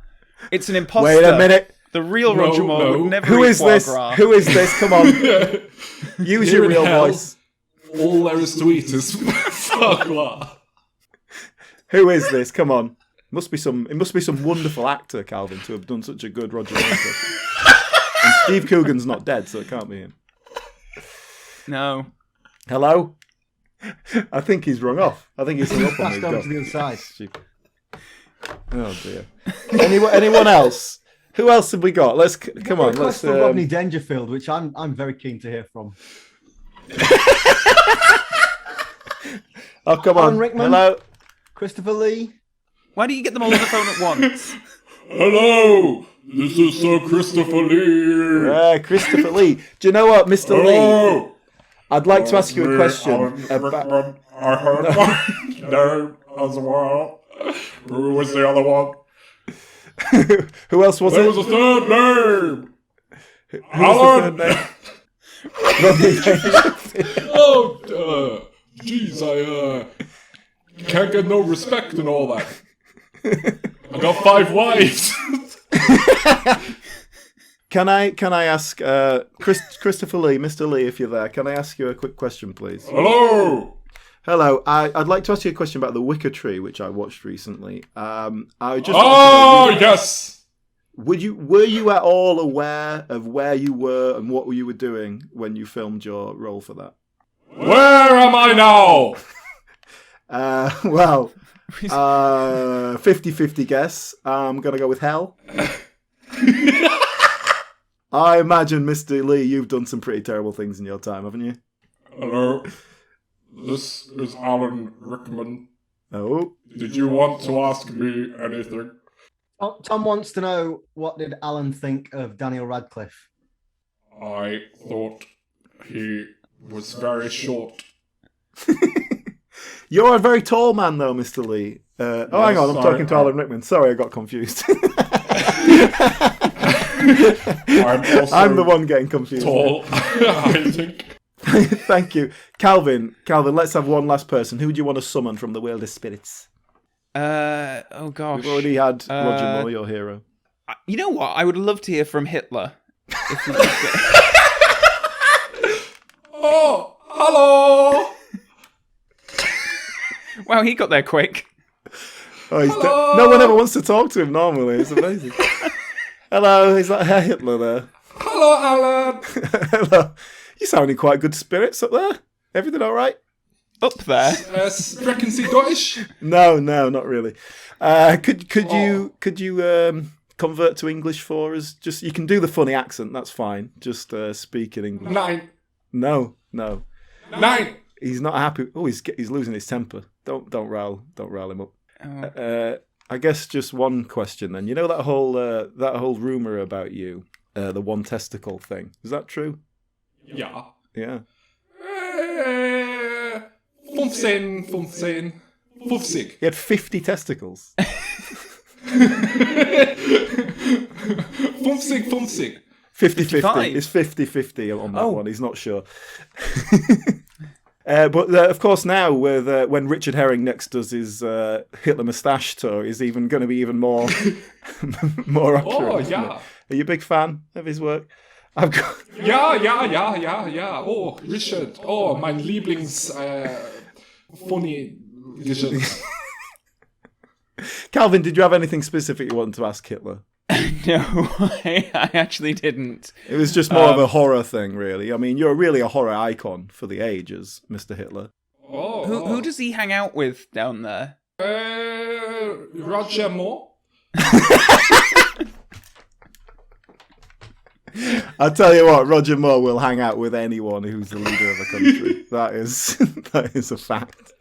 It's an imposter. Wait a minute. The real Roger Moore would never Who eat is foie this? gras. Who is this? Come on. Use your real voice. All there is to eat is foie gras. Who is this? Come on. It must be some wonderful actor, Calvin, to have done such a good Roger Moore. And Steve Coogan's not dead, so it can't be him. No. Hello? I think he's rung off. I think he's hung up on me. Passed on to the other side. Stupid. Oh dear. Anyone else? Who else have we got? Come on. Let's. For Rodney Dangerfield, which I'm very keen to hear from. Oh come on. Alan Rickman. Hello. Christopher Lee. Why do you get them all on the phone at once? Hello, this is Sir Christopher Lee. Christopher Lee. Do you know what, Mr. Hello. Lee? I'd like to ask you a question about. I heard my name as well. Who was the other one? Who else was There it? was a third name. Who was the third name? Oh, jeez, I can't get no respect and all that. I got 5 wives. Can I ask Christopher Lee, Mr. Lee, if you're there? Can I ask you a quick question, please? Hello. Hello. I'd like to ask you a question about The Wicker Tree, which I watched recently. I just Yes. were you at all aware of where you were and what you were doing when you filmed your role for that? Where am I now? Well, 50-50 guess. I'm gonna go with hell. I imagine, Mr. Lee, you've done some pretty terrible things in your time, haven't you? Hello. This is Alan Rickman. Oh. Did you want to ask me anything? Tom wants to know, what did Alan think of Daniel Radcliffe? I thought he was very short. You're a very tall man, though, Mr. Lee. Hang on, I'm talking to Alan Rickman. Sorry, I got confused. I'm the one getting confused. Tall, I think. Thank you. Calvin, let's have one last person. Who do you want to summon from the world of spirits? Oh gosh. We've already had Roger Moore, your hero. You know what? I would love to hear from Hitler. If we Oh, hello. Wow, he got there quick. Oh, no one ever wants to talk to him normally. It's amazing. Hello, is that Hitler there? Hello, Alan. Hello. You're sounding quite good spirits up there. Everything all right? Up there. Sprechen Sie Deutsch? No, not really. Could you convert to English for us? Just you can do the funny accent. That's fine. Just speak in English. Nein. No. Nein. He's not happy. Oh, he's losing his temper. Don't rile him up. Oh. I guess just one question then. You know that whole rumor about you, the one testicle thing. Is that true? Ja. Yeah. 15. 50. He had 50 testicles. 50. 50. 50-50. It's 50-50 on that one. He's not sure. But of course now, with when Richard Herring next does his Hitler moustache tour, he's even going to be even more more accurate. Oh, isn't yeah. it? Are you a big fan of his work? I've got. Ja. Oh, Richard. Oh, mein Lieblings funny Richard. Calvin, did you have anything specific you wanted to ask Hitler? No, I actually didn't. It was just more of a horror thing, really. I mean, you're really a horror icon for the ages, Mr. Hitler. Oh. Who does he hang out with down there? Roger Moore. I'll tell you what, Roger Moore will hang out with anyone who's the leader of a country. That is a fact.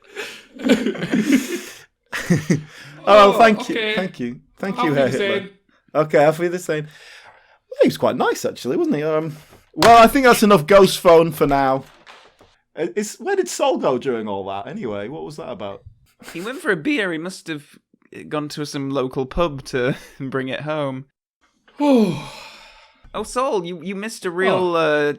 Thank you, Herr Hitler. Okay, I feel the same. Well, he was quite nice, actually, wasn't he? Well, I think that's enough ghost phone for now. Where did Sol go during all that, anyway? What was that about? He went for a beer. He must have gone to some local pub to bring it home. Oh, Sol, you missed a real,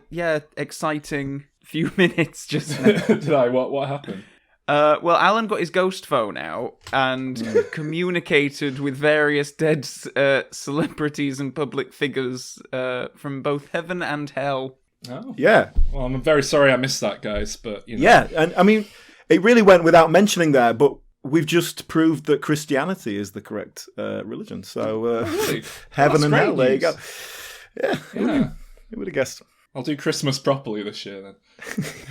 exciting few minutes just now. Did I? What happened? Well, Alan got his ghost phone out and communicated with various dead celebrities and public figures from both heaven and hell. Oh. Yeah. Well, I'm very sorry I missed that, guys, but, you know. Yeah, and I mean, it really went without mentioning there, but we've just proved that Christianity is the correct religion. So, Really? heaven That's and great hell, there you news. go. Yeah. Who would have guessed? I'll do Christmas properly this year, then.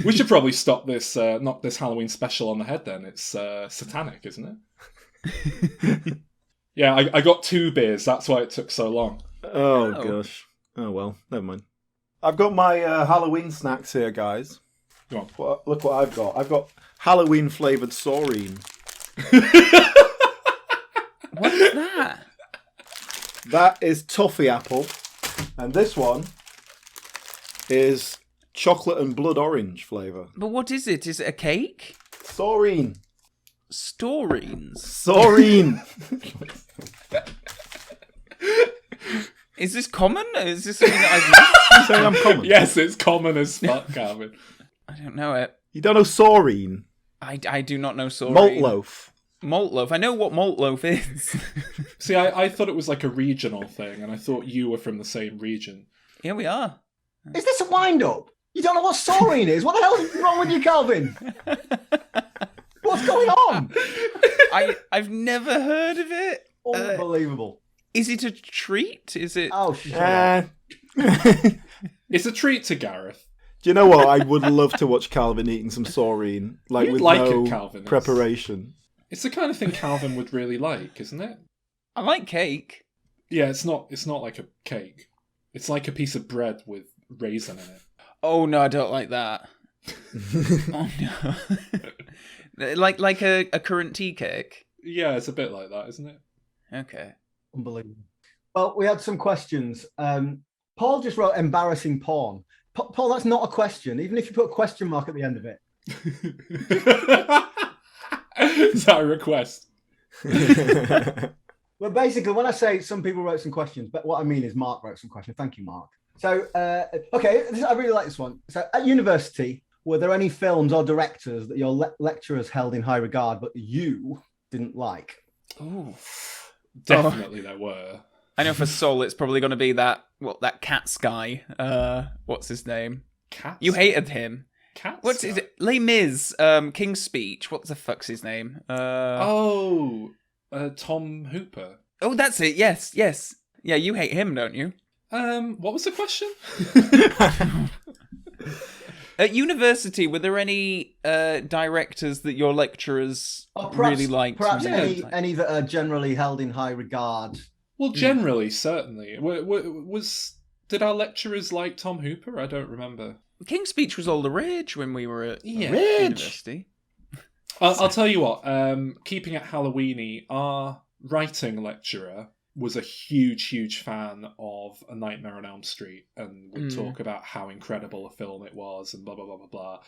We should probably stop this, knock this Halloween special on the head, then. It's satanic, isn't it? Yeah, I got 2 beers. That's why it took so long. Oh, gosh. Oh, well, never mind. I've got my Halloween snacks here, guys. Go on. Look what I've got. I've got Halloween-flavoured saurine. What's that? That is toffee apple. And this one is chocolate and blood orange flavour. But what is it? Is it a cake? Saurine. Storines. Saurine. Is this common? Is this something that I've missed? You saying I'm common? Yes, it's common as fuck, Calvin. I don't know it. You don't know saurine? I do not know saurine. Malt loaf. Malt loaf. I know what malt loaf is. See, I thought it was like a regional thing, and I thought you were from the same region. Here we are. Is this a wind-up? You don't know what saurine is? What the hell is wrong with you, Calvin? What's going on? I've never heard of it. Unbelievable. Is it a treat? Is it? Oh, shut up. It's a treat to Gareth. Do you know what? I would love to watch Calvin eating some saurine, like You'd with like no it, Calvin. preparation. It's the kind of thing Calvin would really like, isn't it? I like cake. Yeah, it's not like a cake. It's like a piece of bread with raisin in it. Oh no, I don't like that. Oh no. like a currant tea cake. Yeah, it's a bit like that, isn't it? Okay. Unbelievable. Well, we had some questions. Paul just wrote embarrassing porn. Paul, that's not a question, even if you put a question mark at the end of it. Is that a request? Well, basically, when I say some people wrote some questions, but what I mean is Mark wrote some questions. Thank you, Mark. So, okay, I really like this one. So, at university, were there any films or directors that your lecturers held in high regard, but you didn't like? Oh, Definitely there were. I know for Sol, it's probably going to be that Cats guy. What's his name? Cats? You hated him. Cats? What's is it? Les Mis, King's Speech. What the fuck's his name? Tom Hooper. Oh, that's it. Yes. Yeah, you hate him, don't you? What was the question? At university, were there any directors that your lecturers really liked? Perhaps any that are generally held in high regard. Well, generally, certainly. Did our lecturers like Tom Hooper? I don't remember. King's Speech was all the rage when we were at Yeah. university. I'll tell you what. Keeping it Halloweeny, our writing lecturer was a huge fan of A Nightmare on Elm Street and would talk about how incredible a film it was and blah, blah, blah, blah, blah.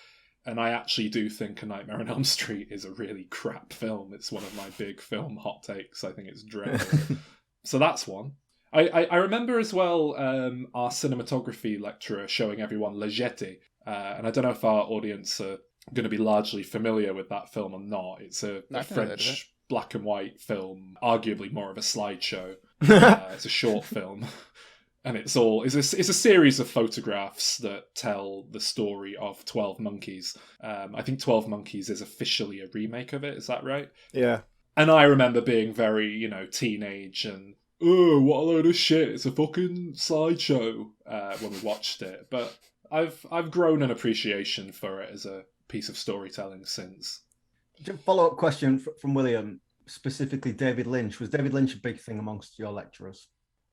And I actually do think A Nightmare on Elm Street is a really crap film. It's one of my big film hot takes. I think it's dreadful. So that's one. I remember as well our cinematography lecturer showing everyone Le Jetée. And I don't know if our audience are going to be largely familiar with that film or not. It's a French black and white film, arguably more of a slideshow. It's a short film. And it's a series of photographs that tell the story of 12 Monkeys. I think 12 Monkeys is officially a remake of it. Is that right? Yeah. And I remember being very, teenage and, oh, what a load of shit. It's a fucking slideshow when we watched it. But I've grown an appreciation for it as a piece of storytelling since. Follow-up question from William, specifically David Lynch. Was David Lynch a big thing amongst your lecturers?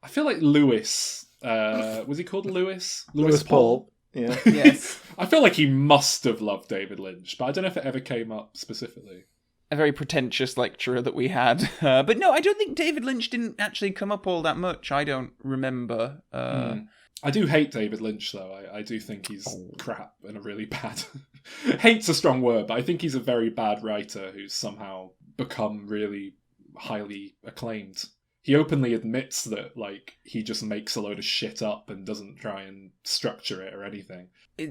I feel like Lewis, was he called Lewis? Lewis Paul. Yeah. Yes. I feel like he must have loved David Lynch, but I don't know if it ever came up specifically. A very pretentious lecturer that we had. But no, I don't think David Lynch didn't actually come up all that much. I don't remember. I do hate David Lynch, though. I do think he's crap and a really bad... Hate's a strong word, but I think he's a very bad writer who's somehow become really highly acclaimed. He openly admits that, he just makes a load of shit up and doesn't try and structure it or anything.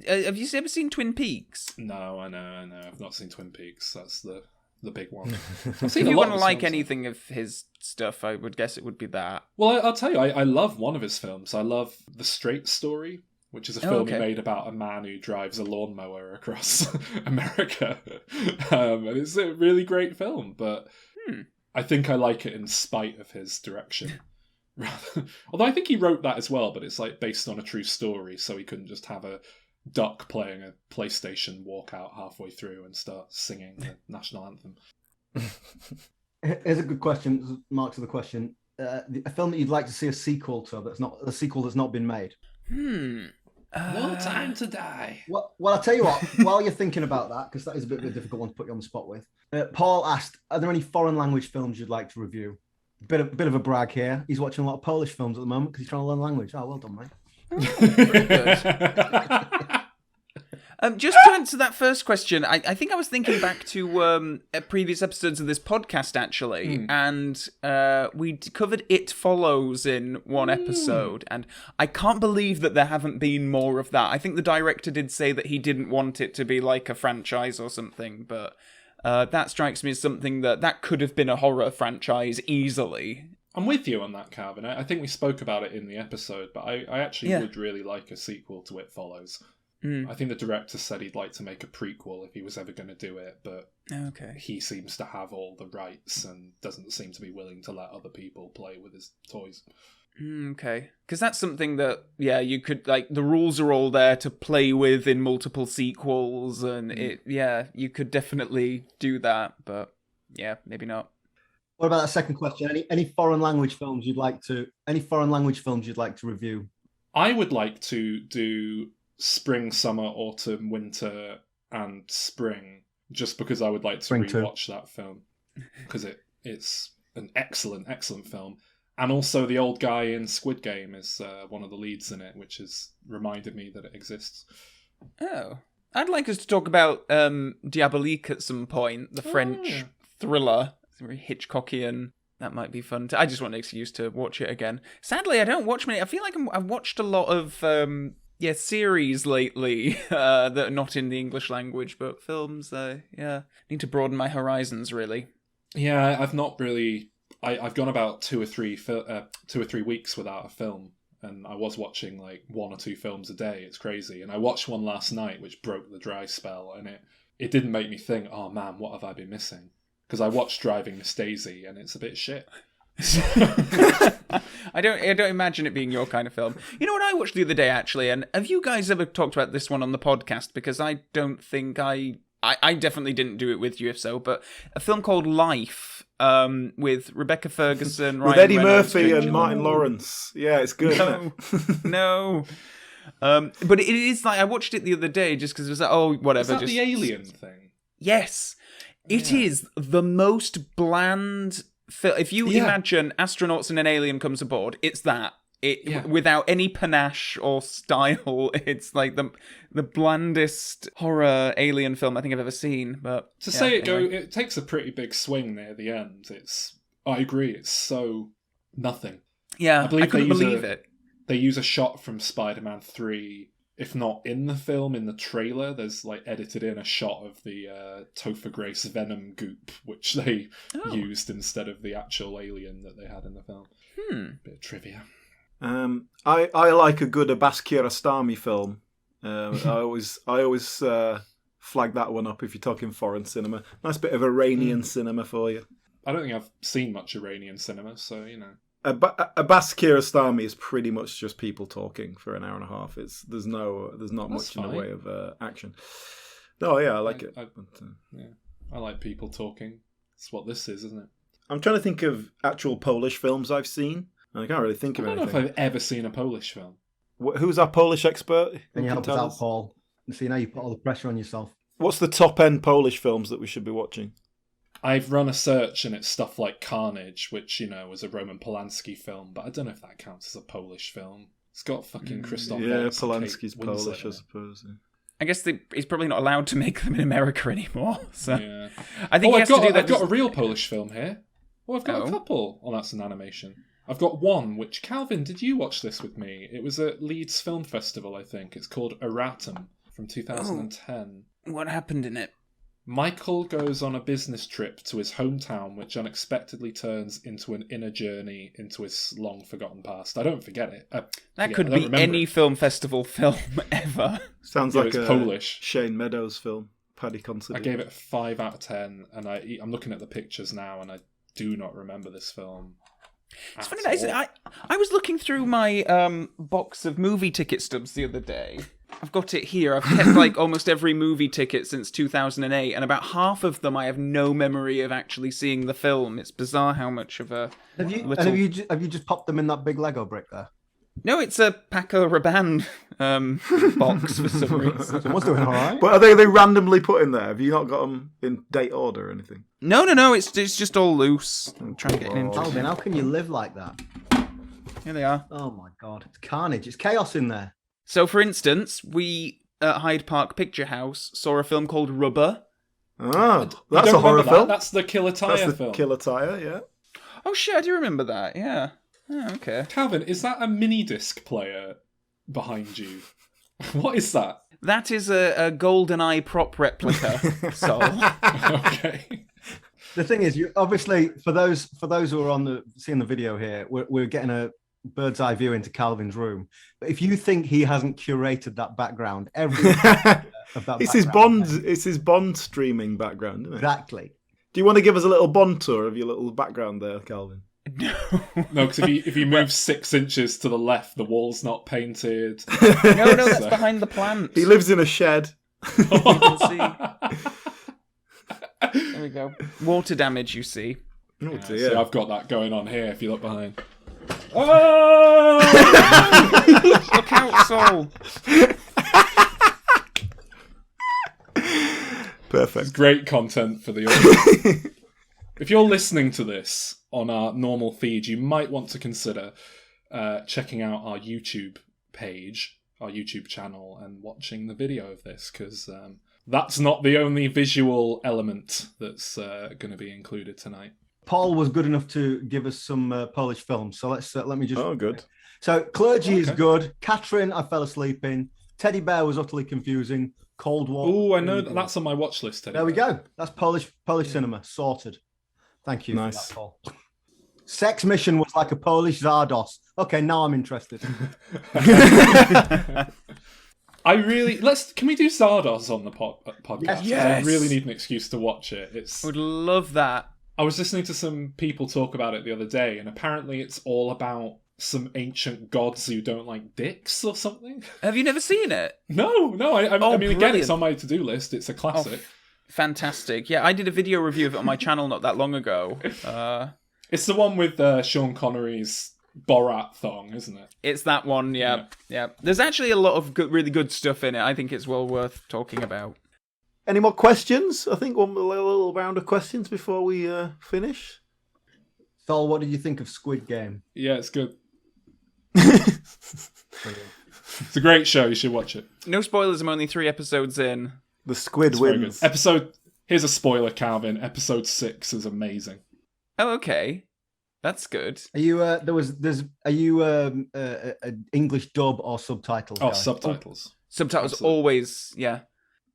Have you ever seen Twin Peaks? No, I know. I've not seen Twin Peaks. That's the big one. If you want to like anything of his stuff, I would guess it would be that. Well, I'll tell you, I love one of his films. I love The Straight Story, which is a film he made about a man who drives a lawnmower across America. And it's a really great film, but I think I like it in spite of his direction. Although I think he wrote that as well, but it's based on a true story, so he couldn't just have a duck playing a PlayStation walk out halfway through and start singing the national anthem. Here's a good question, Mark, to the question. A film that you'd like to see a sequel to that's not been made. No Time to Die. Well, I'll tell you what, while you're thinking about that, because that is a bit of a difficult one to put you on the spot with, Paul asked, are there any foreign language films you'd like to review? Bit of a brag here. He's watching a lot of Polish films at the moment because he's trying to learn language. Oh, well done, mate. Very good. Just to answer that first question, I think I was thinking back to previous episodes of this podcast, actually, and we covered It Follows in one episode, and I can't believe that there haven't been more of that. I think the director did say that he didn't want it to be like a franchise or something, but That strikes me as something that could have been a horror franchise easily. I'm with you on that, Calvin. I think we spoke about it in the episode, but I actually would really like a sequel to It Follows. I think the director said he'd like to make a prequel if he was ever going to do it, but he seems to have all the rights and doesn't seem to be willing to let other people play with his toys. Okay. Because that's something that, you could, like, the rules are all there to play with in multiple sequels, and you could definitely do that, but maybe not. What about that second question? Any foreign language films you'd like to review? I would like to do spring, summer, autumn, winter, and spring, just because I would like to rewatch that film, because it's an excellent film. And also the old guy in Squid Game is one of the leads in it, which has reminded me that it exists. Oh. I'd like us to talk about Diabolique at some point, the French thriller. It's very Hitchcockian. That might be fun. I just want an excuse to watch it again. Sadly, I don't watch many. I feel like I've watched a lot of series lately that are not in the English language, but films, need to broaden my horizons, really. Yeah, I've not really... I've gone about 2 or 3 weeks without a film, and I was watching like 1 or 2 films a day. It's crazy. And I watched one last night which broke the dry spell, and it didn't make me think, oh man, what have I been missing? Because I watched Driving Miss Daisy, and it's a bit shit. I don't imagine it being your kind of film. You know what I watched the other day, actually, and have you guys ever talked about this one on the podcast? Because I don't think I definitely didn't do it with you, if so, but a film called Life, with Rebecca Ferguson, with Ryan Eddie Reynolds, Murphy and Martin Lawrence. Yeah, it's good, isn't it? No. But it is like, I watched it the other day just because it was like, oh, whatever. Is that the alien thing? Yes. It is the most bland film. If you imagine astronauts and an alien comes aboard, it's that. Without any panache or style, it's like the blandest horror alien film I think I've ever seen. But it takes a pretty big swing near the end. I agree, it's so nothing. Yeah, I couldn't believe it. They use a shot from Spider-Man 3, if not in the film, in the trailer. There's like edited in a shot of the Topher Grace Venom goop, which they used instead of the actual alien that they had in the film. Bit of trivia. I like a good Abbas Kiarostami film. I always flag that one up if you're talking foreign cinema. Nice bit of Iranian cinema for you. I don't think I've seen much Iranian cinema, so you know. Abbas Kiarostami is pretty much just people talking for an hour and a half. There's not much in the way of action. Oh yeah, I like it. I like people talking. That's what this is, isn't it? I'm trying to think of actual Polish films I've seen. I can't really think of anything. I don't know if I've ever seen a Polish film. Who's our Polish expert? Can you help us out, Paul? See, now you put all the pressure on yourself. What's the top-end Polish films that we should be watching? I've run a search and it's stuff like Carnage, which, you know, was a Roman Polanski film, but I don't know if that counts as a Polish film. It's got fucking Christoph Waltz. Polanski's Polish, I suppose. Yeah. I guess he's probably not allowed to make them in America anymore. So yeah. I think I've got a real Polish film here. I've got a couple. Oh, that's an animation. I've got one, which, Calvin, did you watch this with me? It was at Leeds Film Festival, I think. It's called Erratum from 2010. What happened in it? Michael goes on a business trip to his hometown, which unexpectedly turns into an inner journey into his long-forgotten past. I don't forget it. That could be any film festival film ever. Sounds like a Polish Shane Meadows film. Paddy Considine. I gave it 5 out of 10, and I'm looking at the pictures now, and I do not remember this film. It's funny that, isn't it? I was looking through my box of movie ticket stubs the other day. I've got it here. I've kept like almost every movie ticket since 2008, and about half of them I have no memory of actually seeing the film. It's bizarre how much of a have you just popped them in that big Lego brick there? No, it's a Paco Rabanne box for some reason. Someone's doing all right. But are they randomly put in there? Have you not got them in date order or anything? No. It's just all loose. I'm trying to get in. Calvin, how can you live like that? Here they are. Oh my God, it's carnage. It's chaos in there. So, for instance, we at Hyde Park Picture House saw a film called Rubber. Oh, that's a horror film. That's the Killer Tire film. Killer Tire, yeah. Oh shit, I do remember that. Yeah. Oh, okay. Calvin, is that a mini disc player behind you? What is that? That is a GoldenEye prop replica, Sol. Okay. The thing is, you obviously for those who are seeing the video here, we're getting a bird's eye view into Calvin's room. But if you think he hasn't curated that background, every of that It's his Bond streaming background, isn't it? exactly. Do you want to give us a little Bond tour of your little background there, Calvin? No, because if you move 6 inches to the left, the wall's not painted. No, that's behind the plant. He lives in a shed. You can see. There we go. Water damage, you see. Oh So dear. I've got that going on here. If you look behind. Oh! Look out, Sol. Perfect. Great content for the audience. If you're listening to this on our normal feed, you might want to consider checking out our YouTube page, our YouTube channel, and watching the video of this, because that's not the only visual element that's going to be included tonight. Paul was good enough to give us some Polish films, so let me just. Oh, good. So Clergy is good. Catherine, I fell asleep in. Teddy Bear was utterly confusing. Cold War. Oh, I know that's on my watch list. There we go. That's Polish cinema sorted. Thank you. Nice. For that, Paul. Sex Mission was like a Polish Zardos. Okay, now I'm interested. Can we do Zardos on the podcast? Yes. I really need an excuse to watch it. Would love that. I was listening to some people talk about it the other day, and apparently it's all about some ancient gods who don't like dicks or something. Have you never seen it? No. I mean, again, brilliant. it's on my to-do list. It's a classic. Fantastic. Yeah, I did a video review of it on my channel not that long ago. It's the one with Sean Connery's Borat thong, isn't it? It's that one, yeah. There's actually a lot of really good stuff in it. I think it's well worth talking about. Any more questions? I think one little round of questions before we finish. Sol, what did you think of Squid Game? Yeah, it's good. It's a great show. You should watch it. No spoilers, I'm only 3 episodes in. The squid It's very good. wins. Here's a spoiler, Calvin. Episode 6 is amazing. Oh, okay. That's good. Are you English dub or subtitles? Oh, guy? subtitles. Subtitles Absolutely. always, yeah.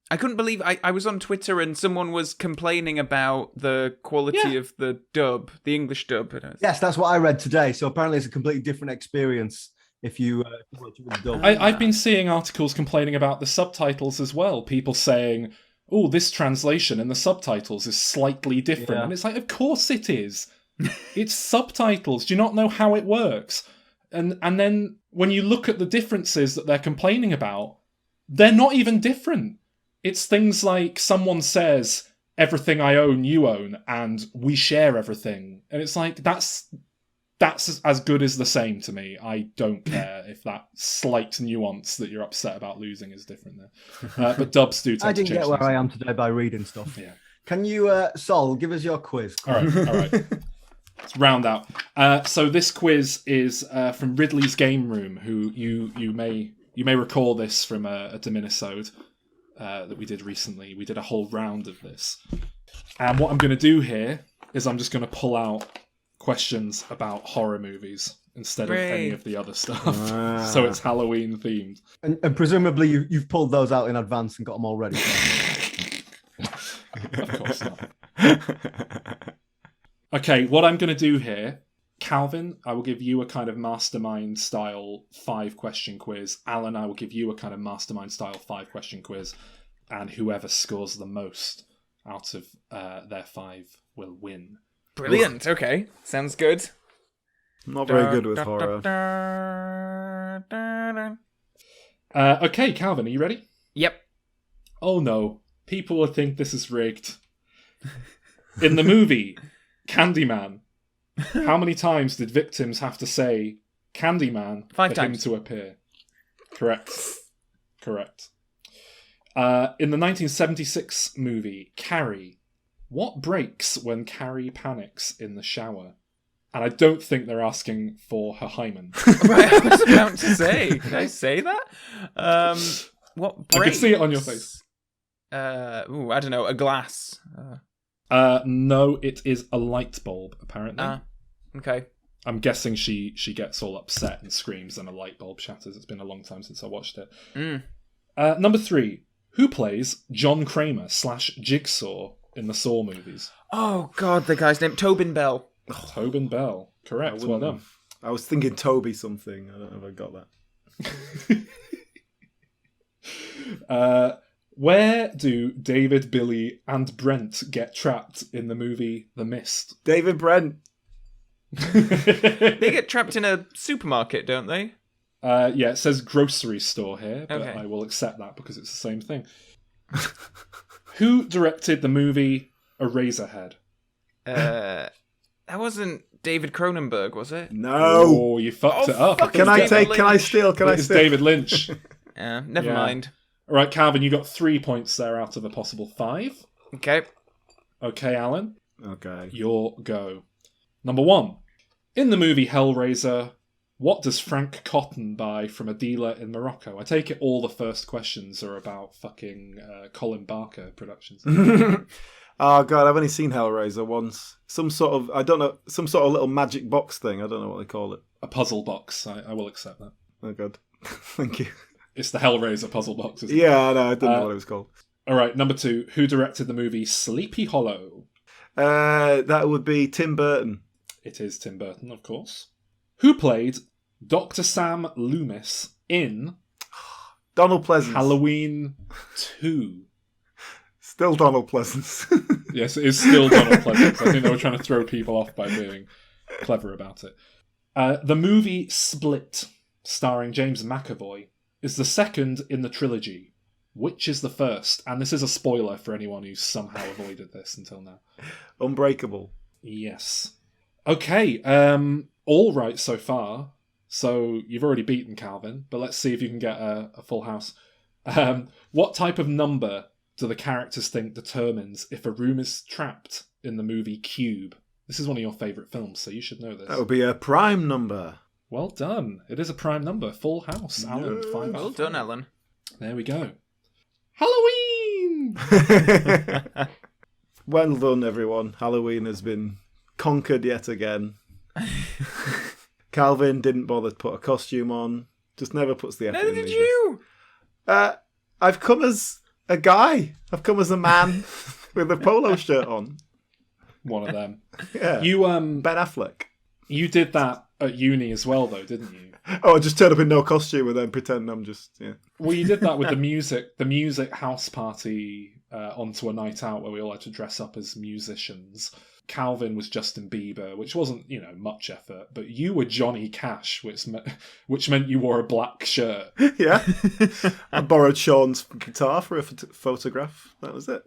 I couldn't believe I was on Twitter and someone was complaining about the quality of the dub, the English dub. Yes, that's what I read today. So apparently it's a completely different experience if you watch it with the dub. I've been seeing articles complaining about the subtitles as well. People saying, oh, this translation in the subtitles is slightly different. Yeah. And it's like, of course it is. It's subtitles. Do you not know how it works? And then when you look at the differences that they're complaining about, they're not even different. It's things like someone says, everything I own, you own, and we share everything. And it's like, that's as good as the same to me. I don't care if that slight nuance that you're upset about losing is different there. But dubs do tend I to didn't change get where things. I am today by reading stuff. Yeah. Can you, Sol, give us your quiz? All right. Let's round out. So this quiz is from Ridley's Game Room, who you may recall this from a Diminisode that we did recently. We did a whole round of this. And what I'm going to do here is I'm just going to pull out questions about horror movies instead of any of the other stuff. So it's Halloween themed. And presumably you've pulled those out in advance and got them all ready. Of course not. Okay, what I'm going to do here, Calvin, I will give you a kind of mastermind style 5-question quiz. Alan, I will give you a kind of mastermind style 5-question quiz. And whoever scores the most out of their 5 will win. Brilliant. Okay. Sounds good. Not very good with horror. Okay, Calvin, are you ready? Yep. Oh no, people will think this is rigged. In the movie, Candyman, how many times did victims have to say Candyman 5 for him times. to appear? Correct. In the 1976 movie, Carrie, what breaks when Carrie panics in the shower? And I don't think they're asking for her hymen. Right, I was about to say. Did I say that? What breaks? I can see it on your face. I don't know. A glass. No, it is a light bulb, apparently. Okay. I'm guessing she gets all upset and screams and a light bulb shatters. It's been a long time since I watched it. Number 3. Who plays John Kramer / Jigsaw in the Saw movies? Oh, God, the guy's name. Tobin Bell. Tobin Bell. Correct. Well done. I was thinking Toby something. I don't know if I got that. Where do David, Billy, and Brent get trapped in the movie The Mist? David Brent. They get trapped in a supermarket, don't they? Yeah, it says grocery store here, but Okay. I will accept that because it's the same thing. Who directed the movie Eraserhead? That wasn't David Cronenberg, was it? No. Oh, you fucked it up. fuck Can It's I David take? Can I Lynch. steal? Can I It's steal? David Lynch. Never Yeah. mind. All right, Calvin, you got 3 points there out of a possible 5. Okay. Okay, Alan, Okay. your go. Number 1. In the movie Hellraiser, what does Frank Cotton buy from a dealer in Morocco? I take it all the first questions are about fucking Colin Barker Productions. Oh god, I've only seen Hellraiser once. Some sort of, I don't know, some sort of little magic box thing. I don't know what they call it. A puzzle box. I will accept that. Oh god. Thank you. It's the Hellraiser puzzle box, isn't it? Yeah, I know. I didn't know what it was called. All right, number 2. Who directed the movie Sleepy Hollow? That would be Tim Burton. It is Tim Burton, of course. Who played Dr. Sam Loomis in Donald Pleasance. Halloween 2? Still Donald Pleasance. Yes, it is still Donald Pleasance. I think they were trying to throw people off by being clever about it. The movie Split, starring James McAvoy, is the second in the trilogy. Which is the first? And this is a spoiler for anyone who's somehow avoided this until now. Unbreakable. Yes. Okay, all right so far. So you've already beaten Calvin, but let's see if you can get a full house. What type of number do the characters think determines if a room is trapped in the movie Cube? This is one of your favourite films, so you should know this. That would be a prime number. Well done. It is a prime number. Full house. Alan, 5 out Well of done, 5. Alan. There we go. Halloween! Well done, everyone. Halloween has been conquered yet again. Calvin didn't bother to put a costume on. Just never puts the effort Neither in. did either. you! I've come as a guy. I've come as a man with a polo shirt on. One of them. Yeah. You Ben Affleck. you did that at uni as well, though, didn't you? Oh, I just turn up in no costume and then pretend I'm just, yeah. Well, you did that with the music house party onto a night out where we all had to dress up as musicians. Calvin was Justin Bieber, which wasn't, much effort, but you were Johnny Cash, which meant you wore a black shirt. Yeah. I borrowed Sean's guitar for a photograph. That was it.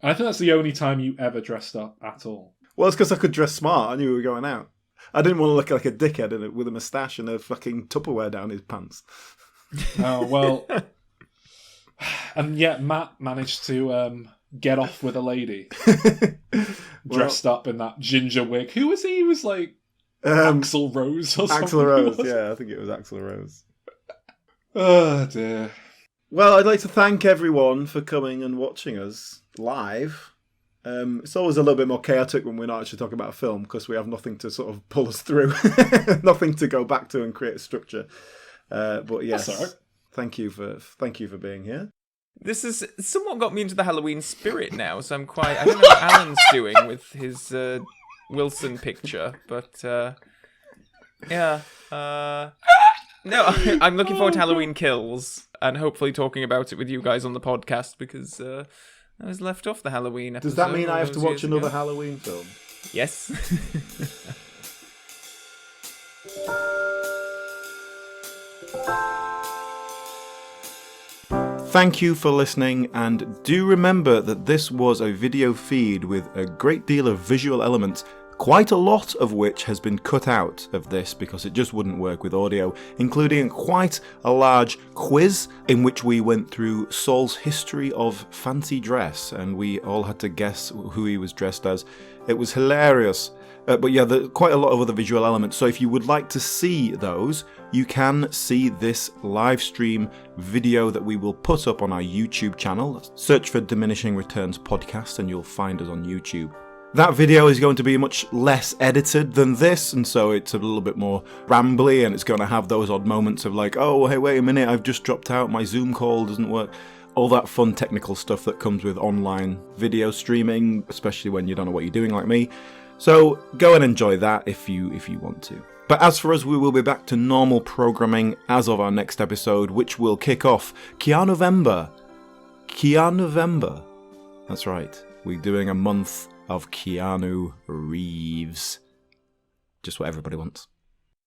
I think that's the only time you ever dressed up at all. Well, it's because I could dress smart. I knew we were going out. I didn't want to look like a dickhead with a moustache and a fucking Tupperware down his pants. Oh, well. And yet Matt managed to get off with a lady dressed up in that ginger wig. Who was he? He was like Axl Rose or something. Axl Rose, yeah, I think it was Axl Rose. Oh, dear. Well, I'd like to thank everyone for coming and watching us live. It's always a little bit more chaotic when we're not actually talking about a film because we have nothing to sort of pull us through, nothing to go back to and create a structure. But yes, That's all right. thank you for being here. This has somewhat got me into the Halloween spirit now, so I'm quite... I don't know what Alan's doing with his Wilson picture, but yeah. No, I'm looking forward to Halloween Kills and hopefully talking about it with you guys on the podcast because I was left off the Halloween episode. Does that mean all I have to those watch years another ago. Halloween film? Yes. Thank you for listening, and do remember that this was a video feed with a great deal of visual elements, quite a lot of which has been cut out of this because it just wouldn't work with audio, including quite a large quiz in which we went through Saul's history of fancy dress, and we all had to guess who he was dressed as. It was hilarious. But yeah, there's quite a lot of other visual elements, so if you would like to see those, you can see this live stream video that we will put up on our YouTube channel. Search for Diminishing Returns Podcast and you'll find us on YouTube. That video is going to be much less edited than this, and so it's a little bit more rambly, and it's going to have those odd moments of like, oh, hey, wait a minute, I've just dropped out, my Zoom call doesn't work. All that fun technical stuff that comes with online video streaming, especially when you don't know what you're doing like me. So go and enjoy that if you want to. But as for us, we will be back to normal programming as of our next episode, which will kick off Keanovember. Keanovember. That's right. We're doing a month of Keanu Reeves. Just what everybody wants.